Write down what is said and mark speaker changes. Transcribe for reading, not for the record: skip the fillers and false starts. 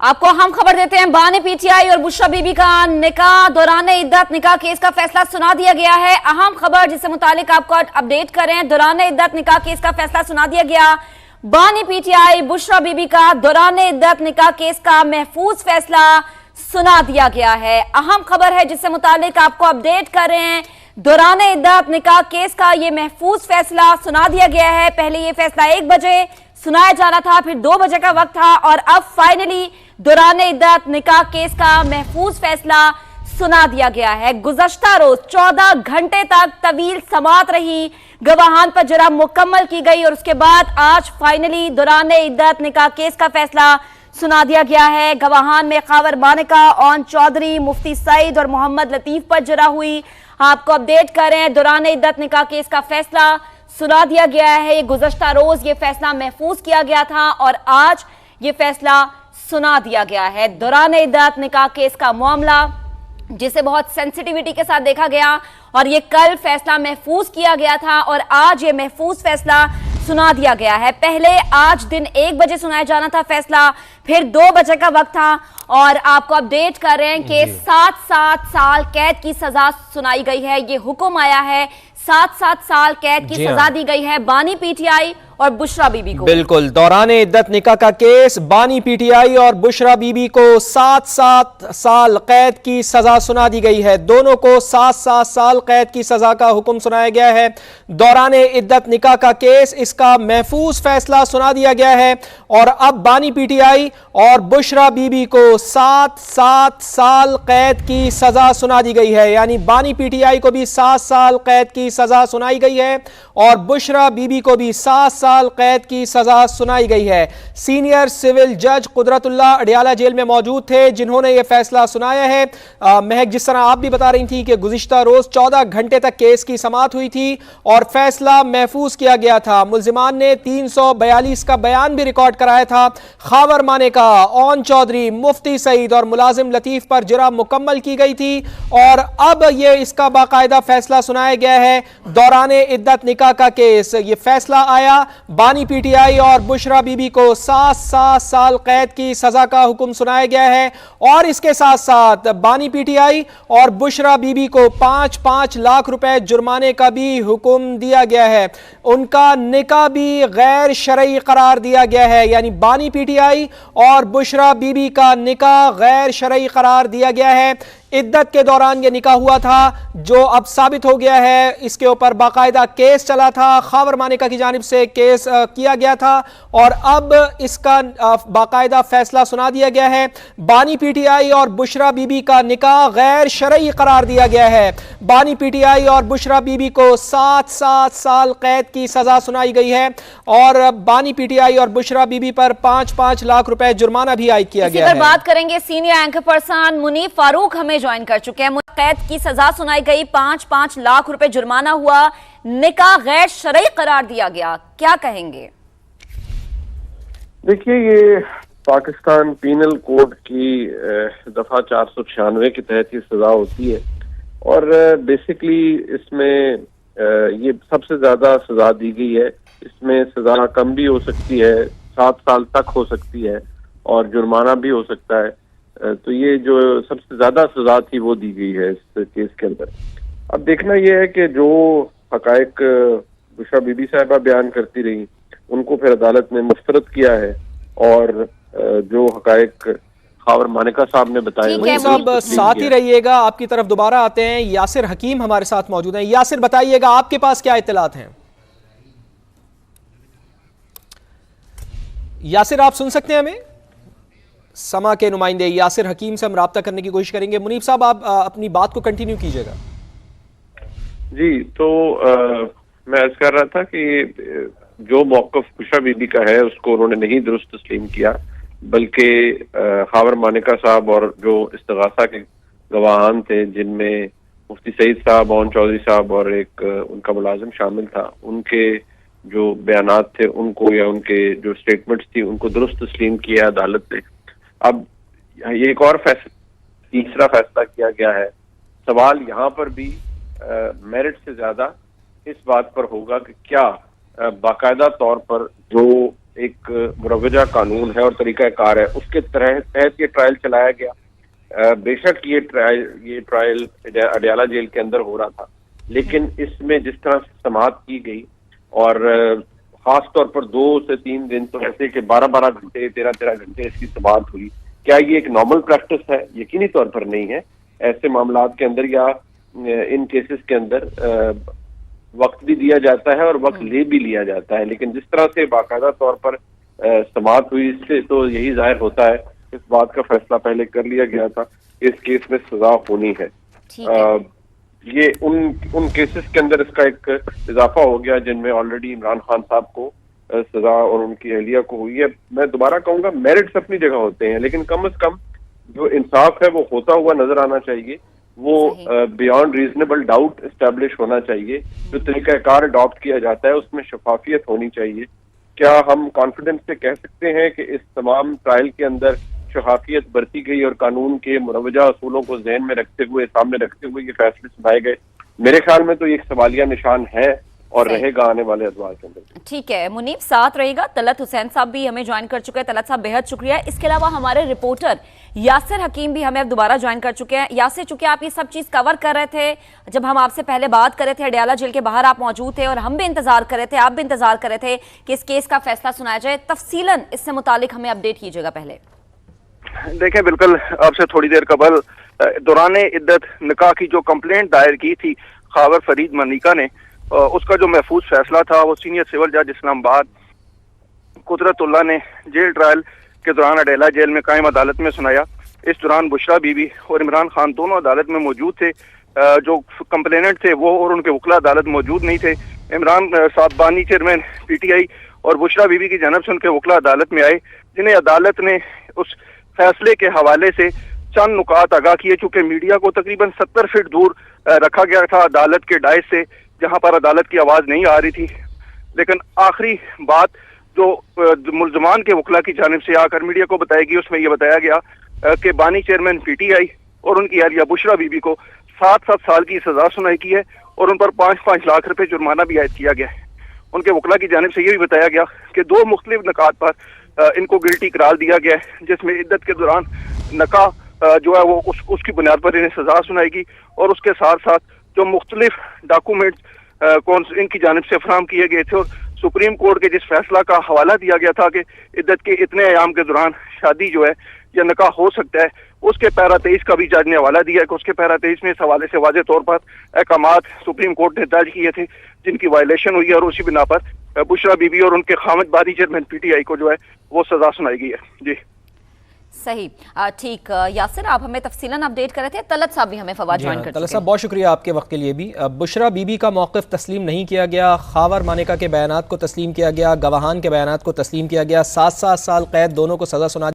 Speaker 1: आपको हम खबर देते हैं। बानी पीटीआई और बुशरा बीबी का निकाह दौरान इद्दत निकाह केस का फैसला सुना दिया गया है। अहम खबर जिससे मुतालिक आपको अपडेट करें, दौरान इद्दत निकाह केस का फैसला सुना दिया गया। बानी पीटीआई बुशरा बीबी का दौरान इद्दत निकाह केस का महफूज फैसला सुना दिया गया है। अहम खबर है जिससे मुतालिक आपको अपडेट कर रहे हैं। दौरान इद्दत निकाह केस का ये महफूज फैसला सुना दिया गया है। पहले ये फैसला 1 बजे सुनाया जाना था, फिर 2 बजे का वक्त था और अब फाइनली दौरान इद्दत निकाह केस का महफूज फैसला सुना दिया गया है। गुज़श्ता रोज 14 घंटे तक तवील समाअत रही, गवाहान पर जरा मुकम्मल की गई और उसके बाद आज फाइनली दौरान इद्दत निकाह केस का फैसला सुना दिया गया है। गवाहान में खावर मानिका, ओन चौधरी, मुफ्ती सईद और मोहम्मद लतीफ पर जरा हुई। आपको अपडेट करें, दौरान इद्दत निकाह केस का फैसला सुना दिया गया है। गुज़श्ता रोज ये फैसला महफूज किया गया था और आज ये फैसला सुना दिया गया है। दौरान इद्दत निकाह केस का मामला जिसे बहुत सेंसिटिविटी के साथ देखा गया और ये कल फैसला महफूज किया गया था और आज ये महफूज फैसला सुना दिया गया है। पहले आज दिन 1 बजे सुनाया जाना था फैसला, फिर 2 बजे का वक्त था और आपको अपडेट कर रहे हैं कि 7-7 साल कैद की सजा सुनाई गई है। ये हुक्म आया है, 7-7 साल कैद की सजा दी गई है बानी पीटीआई और बुशरा बीबी को।
Speaker 2: बिल्कुल, दौरान इद्दत निकाह का केस बानी पीटीआई और बुशरा बीबी को 7-7 साल कैद की सजा सुना दी गई है। दोनों को 7-7 साल कैद की सजा का हुक्म सुनाया गया है। दौरान इद्दत निकाह का केस, इसका महफूज फैसला सुना दिया गया है और अब बानी पीटीआई और बुशरा बीबी को 7-7 साल कैद की सजा सुना दी गई है। यानी बानी पीटीआई को भी 7 साल कैद की सजा सुनाई गई है और बुशरा बीबी को भी 7 साल कैद की सजा सुनाई गई है। सीनियर सिविल जज कुदरतुल्लाह अडियाला जेल में मौजूद थे जिन्होंने यह फैसला सुनाया है। महक, जिस तरह आप भी बता रही थी कि गुज़िश्ता रोज 14 घंटे तक केस की समाअत हुई थी और फैसला महफूज किया गया था। मुल्जिमान ने 342 का बयान भी रिकॉर्ड कराया था। खावर मानेका, ओन चौधरी, मुफ्ती सईद और मुलाजिम लतीफ पर जरा मुकम्मल की गई थी और अब यह इसका बाकायदा फैसला सुनाया गया है। दौरान इद्दत निकाह का केस, ये फैसला आया, बानी पीटीआई और बुशरा बीबी को 7-7 साल कैद की सजा का हुक्म सुनाया गया है और इसके साथ साथ बानी पीटीआई और बुशरा बीबी को 5-5 लाख रुपए जुर्माने का भी हुक्म दिया गया है। उनका निकाह भी गैर शरई करार दिया गया है। यानी बानी पीटीआई और बुशरा बीबी का निकाह गैर शरई करार दिया गया है। इद्दत के दौरान यह निकाह हुआ था जो अब साबित हो गया है। इसके ऊपर बाकायदा केस चला था, खावर मानिका की जानिब से केस किया गया था और अब इसका बाकायदा फैसला सुना दिया गया है। बानी पीटीआई और बुशरा बीबी का निकाह गैर शरई करार दिया गया है। बानी पीटीआई और बुशरा बीबी को 7-7 साल कैद की सजा सुनाई गई है और बानी पीटीआई और बुशरा बीबी पर 5-5 लाख रुपए जुर्माना भी आयद किया गया है।
Speaker 1: बात करेंगे, senior anchor person Munif Farooq हमें ज्वाइन कर चुके हैं। कैद की सजा सुनाई गई, 5-5 लाख रुपए जुर्माना हुआ, निकाह गैर शरई करार दिया गया, क्या कहेंगे?
Speaker 3: देखिए, ये पाकिस्तान पीनल कोड की दफा 496 के तहत ये सजा होती है और बेसिकली इसमें ये सबसे ज्यादा सजा दी गई है। इसमें सजा कम भी हो सकती है, 7 साल तक हो सकती है और जुर्माना भी हो सकता है। तो ये जो सबसे ज्यादा सजा थी वो दी गई है इस केस के अंदर। अब देखना यह है कि जो हकायक बुशरा बीबी साहिबा बयान करती रही उनको फिर अदालत ने मुस्तरद किया है और जो हकायक खावर मानिका साहब ने बताया।
Speaker 2: मुनीफ साहब साथ ही रहिएगा, आपकी तरफ दोबारा आते हैं। यासिर हकीम हमारे साथ मौजूद हैं। यासिर, बताइएगा आपके पास क्या इत्तलात हैं? यासिर, आप सुन सकते हैं हमें? समा के नुमाइंदे यासिर हकीम से हम राब्ता करने की कोशिश करेंगे। मुनीफ साहब, आप अपनी बात को कंटिन्यू कीजिएगा।
Speaker 3: जी, तो मैं अर्ज कर रहा था कि जो मौक़िफ़ बुशरा बीबी का है उसको उन्होंने नहीं दुरुस्त तस्लीम किया, बल्कि खावर मानिका साहब और जो इस्तिग़ासा के गवाहान थे जिनमें मुफ्ती सईद साहब, ओन चौधरी साहब और एक उनका मुलाजिम शामिल था, उनके जो बयानात थे उनको या उनके जो स्टेटमेंट्स थी उनको दुरुस्त तस्लीम किया अदालत ने। अब ये एक और तीसरा फैसला किया गया है। सवाल यहाँ पर भी मेरिट से ज्यादा इस बात पर होगा कि क्या बाकायदा तौर पर जो एक मुरवजा कानून है और तरीकाकार है, उसके तहत ये ट्रायल चलाया गया। बेशक ये ट्रायल अडयाला जेल के अंदर हो रहा था, लेकिन इसमें जिस तरह से समाअत की गई और खास तौर पर 2 से 3 दिन तो ऐसे कि 12-12 घंटे 13-13 घंटे इसकी समाअत हुई। क्या ये एक नॉर्मल प्रैक्टिस है? यकीनी तौर पर नहीं है। ऐसे मामलात के अंदर या इन केसेस के अंदर वक्त भी दिया जाता है और वक्त ले भी लिया जाता है, लेकिन जिस तरह से बाकायदा तौर पर समाअत हुई, इससे तो यही जाहिर होता है इस बात का फैसला पहले कर लिया गया था इस केस में सजा होनी है। ये उन केसेस के अंदर इसका एक इजाफा हो गया जिनमें ऑलरेडी इमरान खान साहब को सजा और उनकी अहलिया को हुई है। मैं दोबारा कहूंगा, मेरिट्स अपनी जगह होते हैं, लेकिन कम से कम जो इंसाफ है वो होता हुआ नजर आना चाहिए, वो बियॉन्ड रीजनेबल डाउट एस्टेब्लिश होना चाहिए। जो तरीकाकार अडॉप्ट किया जाता है उसमें शफाफियत होनी चाहिए। क्या हम कॉन्फिडेंस से कह सकते हैं कि इस तमाम ट्रायल के अंदर शफाफियत बरती गई और कानून के मुरवजा असूलों को जहन में रखते हुए, सामने रखते हुए ये फैसले सुनाए गए? मेरे ख्याल में तो ये एक सवालिया निशान है और रहेगा आने वाले अदवार के अंदर।
Speaker 1: ठीक है मुनीब, साथ रहेगा। तलत हुसैन साहब भी हमें ज्वाइन कर चुके हैं। तलत साहब बेहद शुक्रिया। इसके अलावा हमारे रिपोर्टर यासिर हकीम भी हमें अब दोबारा ज्वाइन कर चुके हैं। यासिर, चूंकि आप ये सब चीज कवर कर रहे थे, जब हम आपसे पहले बात कर रहे थे अडयाला जेल के बाहर आप मौजूद थे और हम भी इंतजार कर रहे थे, आप भी इंतजार कर रहे थे कि इस केस का फैसला सुनाया जाए। तफसीलन इससे मुतालिक हमें अपडेट कीजिएगा। पहले
Speaker 4: देखें, बिल्कुल आपसे थोड़ी देर कबल दौरान इद्दत निकाह की जो कंप्लेंट दायर की थी खावर फरीद मनिका ने, उसका जो महफूज फैसला था वो सीनियर सिविल जज इस्लामाबाद कुदरतुल्लाह ने जेल ट्रायल के दौरान अडयाला जेल में कायम अदालत में सुनाया। इस दौरान बुशरा बीबी और इमरान खान दोनों अदालत में मौजूद थे। जो कंप्लेनेंट थे वो और उनके वकला अदालत मौजूद नहीं थे। इमरान साहब बानी चेयरमैन PTI और बुशरा बीबी की जानब से उनके वकला अदालत में आए, जिन्हें अदालत ने उस फैसले के हवाले से चंद नुकात आगाह किए। चूंकि मीडिया को तकरीबन 70 फीट दूर रखा गया था अदालत के डायस से, जहां पर अदालत की आवाज नहीं आ रही थी, लेकिन आखिरी बात जो मुल्जमान के वकला की जानिब से आकर मीडिया को बताई गई, उसमें यह बताया गया कि बानी चेयरमैन PTI और उनकी अहलिया बुशरा बीबी को 7-7 साल की सजा सुनाई की है और उन पर 5-5 लाख रुपए जुर्माना भी आयद किया गया है। उनके वकला की जानिब से यह भी बताया गया कि 2 मुख्तलिफ नकात पर इनको गिल्टी करार दिया गया है, जिसमें इद्दत के दौरान नकाह जो है वो उसकी बुनियाद पर इन्हें सजा सुनाएगी और उसके साथ साथ जो मुख्तलिफ डॉक्यूमेंट्स इनकी जानिब से फराहम किए गए थे और सुप्रीम कोर्ट के जिस फैसला का हवाला दिया गया था कि इद्दत के इतने अयाम के दौरान शादी जो है या निकाह हो सकता है, उसके पैरा 23 का भी जज ने हवाला दिया है कि उसके पैरा 23 में इस हवाले से वाज़ेह तौर पर अहकामात सुप्रीम कोर्ट ने दर्ज किए थे जिनकी वायलेशन हुई है और उसी बिना पर बुशरा बीबी और उनके खामद बानी चेयरमैन PTI को जो है वो सजा सुनाई गई है। जी
Speaker 1: सही, ठीक। यासिर, आप हमें तफसीलन अपडेट कर रहे थे। तलत साहब भी हमें फवाद ज्वाइन कर चुके हैं।
Speaker 2: तलत साहब, बहुत शुक्रिया आपके वक्त के लिए भी। बुशरा बीबी का मौक़िफ़ तस्लीम नहीं किया गया, खावर मानिका के बयानात को तस्लीम किया गया, गवाहान के बयानात को तस्लीम किया गया, 7-7 साल कैद दोनों को सज़ा सुना